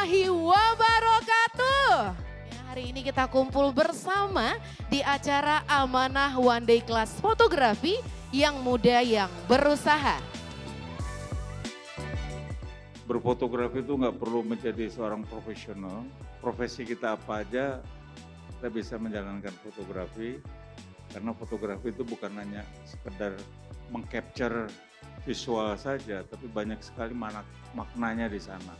warahmatullahi wabarakatuh. Ya, hari ini kita kumpul bersama di acara Amanah One Day Class Fotografi yang muda yang berusaha. Berfotografi itu nggak perlu menjadi seorang profesional. Profesi kita apa aja, kita bisa menjalankan fotografi. Karena fotografi itu bukan hanya sekedar mengcapture visual saja, tapi banyak sekali maknanya di sana.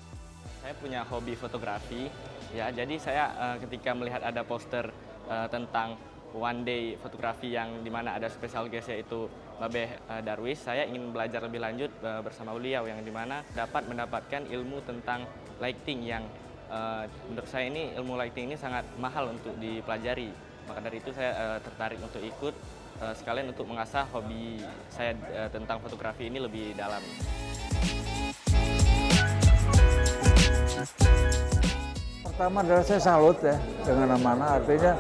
Saya punya hobi fotografi, ya. Jadi saya ketika melihat ada poster tentang One Day fotografi yang dimana ada special guest yaitu Babeh Darwis, saya ingin belajar lebih lanjut bersama beliau yang dimana dapat mendapatkan ilmu tentang lighting yang menurut saya ini ilmu lighting ini sangat mahal untuk dipelajari. Maka dari itu saya tertarik untuk ikut sekalian untuk mengasah hobi saya tentang fotografi ini lebih dalam. Pertama adalah saya salut ya dengan Amanah, artinya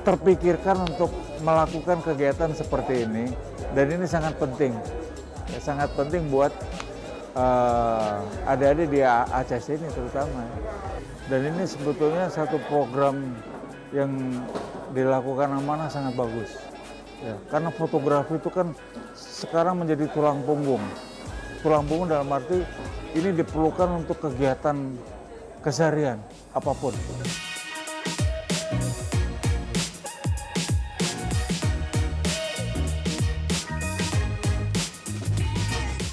terpikirkan untuk melakukan kegiatan seperti ini dan ini sangat penting, ya, sangat penting buat adik-adik di ACC ini terutama. Dan ini sebetulnya satu program yang dilakukan Amanah sangat bagus. Ya, karena fotografi itu kan sekarang menjadi tulang punggung. Tulang punggung dalam arti ini diperlukan untuk kegiatan keseharian apapun.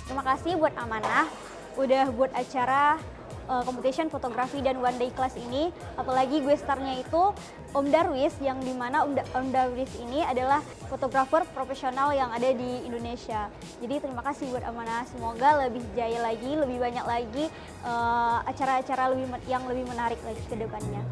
Terima kasih buat Amanah udah buat acara competition fotografi dan one day class ini. Apalagi gue starnya itu Om Darwis, yang dimana Om Darwis ini adalah fotografer profesional yang ada di Indonesia. Jadi terima kasih buat Amanah, semoga lebih jaya lagi, lebih banyak lagi acara-acara yang lebih menarik lagi ke depannya.